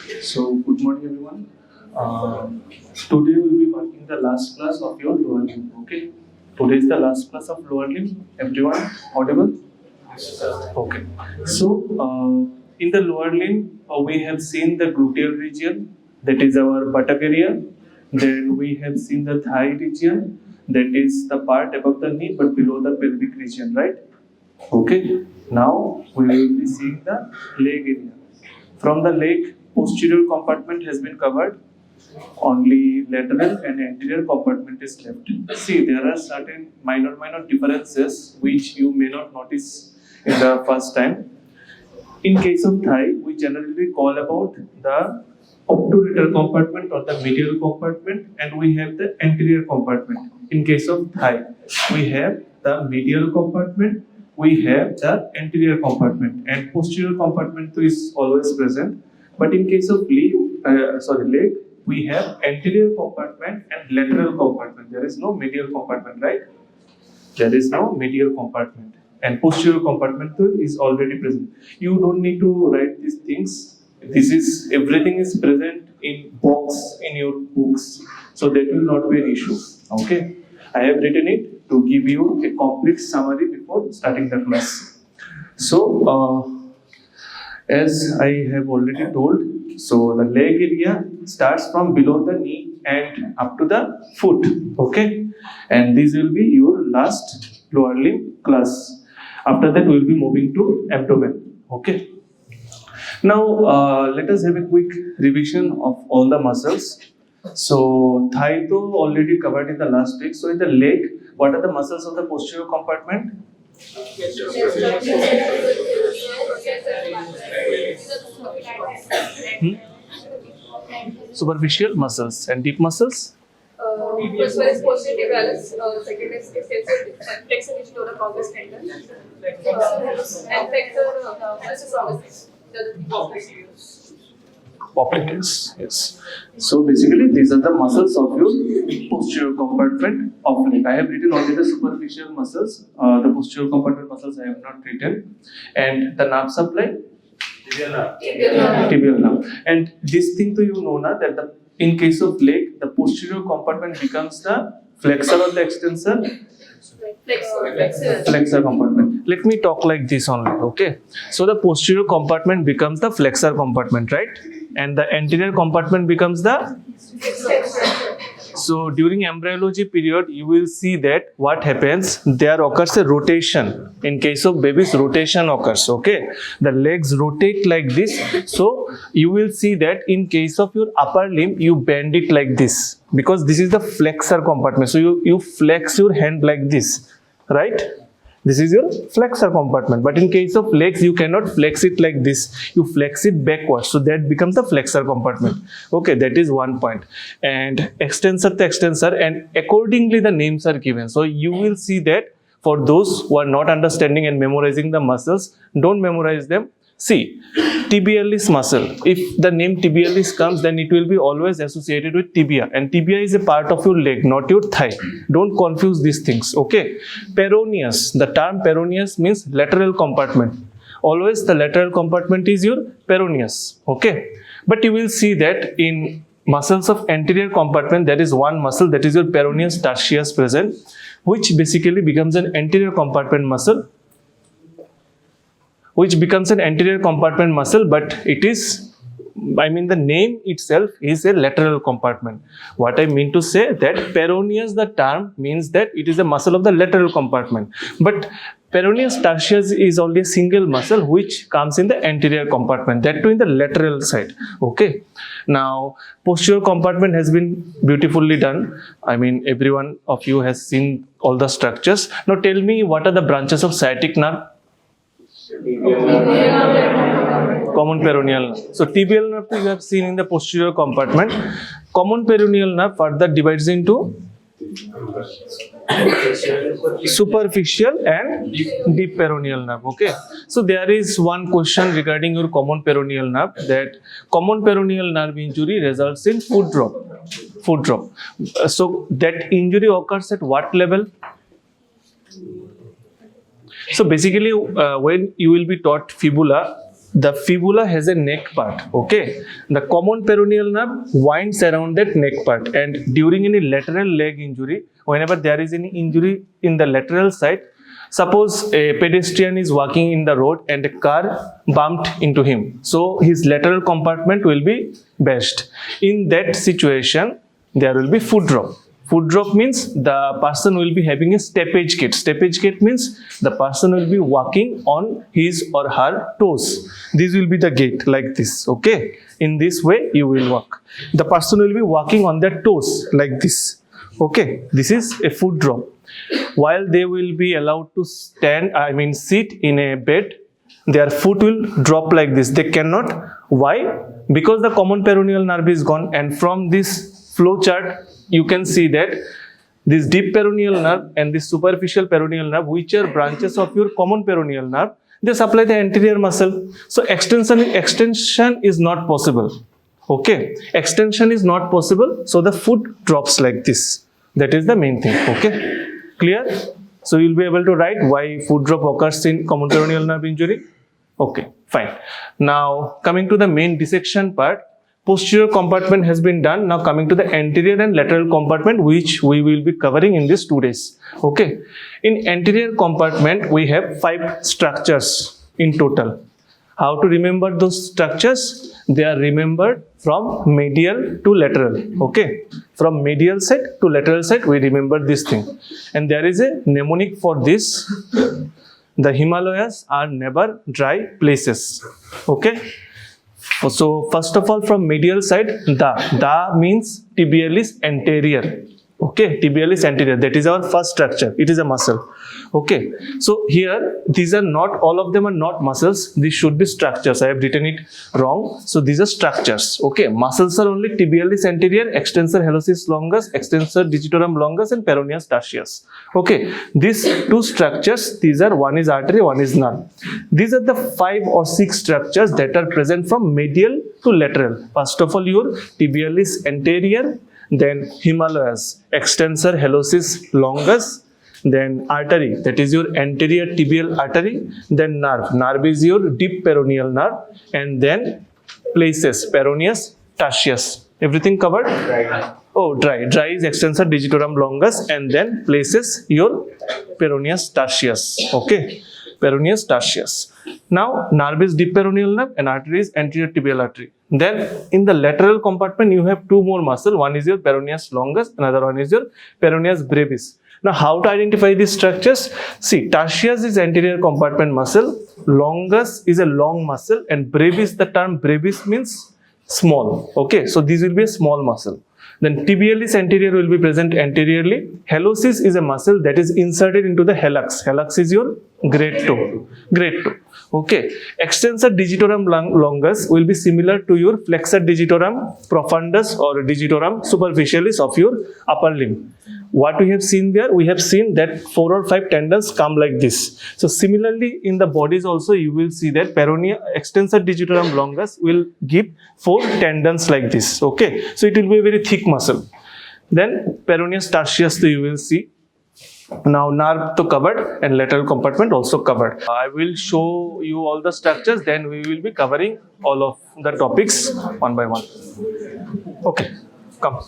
So, good morning, everyone. Today we will be marking the last class of your lower limb. Okay. Today is the last class of lower limb. Everyone audible? Okay. So, in the lower limb, we have seen the gluteal region, that is our buttock area. Then we have seen the thigh region, that is the part above the knee but below the pelvic region, right? Okay. Now we will be seeing the leg area. From the leg, posterior compartment has been covered. Only lateral and anterior compartment is left. See, there are certain minor differences which you may not notice in the first time. In case of thigh, we generally call about the obturator compartment or the medial compartment, and we have the anterior compartment. In case of thigh, we have the medial compartment, we have the anterior compartment, and posterior compartment is always present. But in case of leg, we have anterior compartment and lateral compartment. There is no medial compartment, right? There is no medial compartment, and posterior compartment is already present. You don't need to write these things. This is everything is present in box in your books, so that will not be an issue. Okay, I have written it to give you a complete summary before starting the class. So, as I have already told, so the leg area starts from below the knee and up to the foot. Okay, and this will be your last lower limb class. After that, we will be moving to abdomen. Okay. Now, let us have a quick revision of all the muscles. So, thigh though already covered in the last week. So, in the leg, what are the muscles of the posterior compartment? Superficial muscles and deep muscles. First one is posterior tibialis, second is extensor digitorum longus tendon, and flexor hallucis longus. Popliteus, yes. So basically, these are the muscles of your posterior compartment of leg. I have written only the superficial muscles. The posterior compartment muscles I have not written, and the nerve supply. Tibial nerve. And this thing, you know, na, that in case of leg, the posterior compartment becomes the flexor or the extensor. Flexor compartment. Let me talk like this only. Okay. So the posterior compartment becomes the flexor compartment, right? And the anterior compartment becomes the. So during embryology period, you will see that what happens, there occurs a rotation. In case of babies, rotation occurs. Okay, the legs rotate like this. So you will see that in case of your upper limb, you bend it like this because this is the flexor compartment. So you flex your hand like this, right? This is your flexor compartment. But in case of legs, you cannot flex it like this. You flex it backwards. So that becomes the flexor compartment. Okay, that is one point. And extensor to extensor, and accordingly the names are given. So you will see that for those who are not understanding and memorizing the muscles, don't memorize them. See, tibialis muscle. If the name tibialis comes, then it will be always associated with tibia. And tibia is a part of your leg, not your thigh. Don't confuse these things. Okay. Peroneus. The term peroneus means lateral compartment. Always the lateral compartment is your peroneus. Okay. But you will see that in muscles of anterior compartment, there is one muscle, that is your Peroneus Tertius present, which basically becomes an anterior compartment muscle. But it is, the name itself is a lateral compartment. What I mean to say that Peroneus, the term means that it is a muscle of the lateral compartment. But Peroneus Tertius is only a single muscle which comes in the anterior compartment, that too in the lateral side. Okay. Now, posterior compartment has been beautifully done. Every one of you has seen all the structures. Now tell me, what are the branches of sciatic nerve? Common peroneal nerve. So tibial nerve you have seen in the posterior compartment. Common peroneal nerve further divides into superficial and deep peroneal nerve. Okay. So there is one question regarding your common peroneal nerve, that common peroneal nerve injury results in foot drop. So that injury occurs at what level? So basically, when you will be taught fibula, the fibula has a neck part. Okay, the common peroneal nerve winds around that neck part, and during any lateral leg injury, whenever there is any injury in the lateral side, suppose a pedestrian is walking in the road and a car bumped into him, so his lateral compartment will be bashed. In that situation, there will be foot drop. Foot drop means the person will be having a steppage gait. Steppage gait means the person will be walking on his or her toes. This will be the gait like this. Okay, in this way you will walk. The person will be walking on their toes like this. Okay, this is a foot drop. While they will be allowed to sit in a bed, their foot will drop like this. They cannot. Why? Because the common peroneal nerve is gone, and from this flow chart you can see that this deep peroneal nerve and this superficial peroneal nerve, which are branches of your common peroneal nerve, they supply the anterior muscle. So extension is not possible. Okay, extension is not possible, so the foot drops like this. That is the main thing. Okay, clear? So you'll be able to write why foot drop occurs in common peroneal nerve injury. Okay, fine. Now coming to the main dissection part, posterior compartment has been done. Now coming to the anterior and lateral compartment, which we will be covering in these 2 days. Okay, in anterior compartment we have 5 structures in total. How to remember those structures? They are remembered from medial to lateral. Okay, from medial side to lateral side we remember this thing, and there is a mnemonic for this. The Himalayas are never dry places. Okay, so first of all, from medial side, da means tibialis anterior. Okay, tibialis anterior, that is our first structure. It is a muscle. Okay, so here these are not, all of them are not muscles. These should be structures. I have written it wrong. So these are structures. Okay, muscles are only tibialis anterior, extensor hallucis longus, extensor digitorum longus, and peroneus tertius. Okay, these 2 structures, these are, one is artery, one is nerve. These are the 5 or 6 structures that are present from medial to lateral. First of all, your tibialis anterior, then Himalayas, extensor hallucis longus, then artery, that is your anterior tibial artery, then nerve. Nerve is your deep peroneal nerve, and then places, peroneus tertius. Everything covered? Dry. Oh, dry. Dry is extensor digitorum longus, and then places your peroneus tertius. Okay, peroneus tertius. Now nerve is deep peroneal nerve and artery is anterior tibial artery. Then in the lateral compartment you have 2 more muscle. One is your peroneus longus, another one is your peroneus brevis. Now how to identify these structures? See, tertius is anterior compartment muscle, longus is a long muscle, and brevis, the term brevis means small. Okay, so this will be a small muscle. Then tibialis anterior will be present anteriorly. Hallucis is a muscle that is inserted into the hallux. Hallux is your great toe. Great toe. Okay. Extensor digitorum longus will be similar to your flexor digitorum profundus or digitorum superficialis of your upper limb. What we have seen there? We have seen that 4 or 5 tendons come like this. So similarly in the bodies also you will see that extensor digitorum longus will give 4 tendons like this. Okay. So it will be a very thick muscle. Then peroneus tertius you will see. Now nerve to covered and lateral compartment also covered. I will show you all the structures, then we will be covering all of the topics one by one. Okay, come.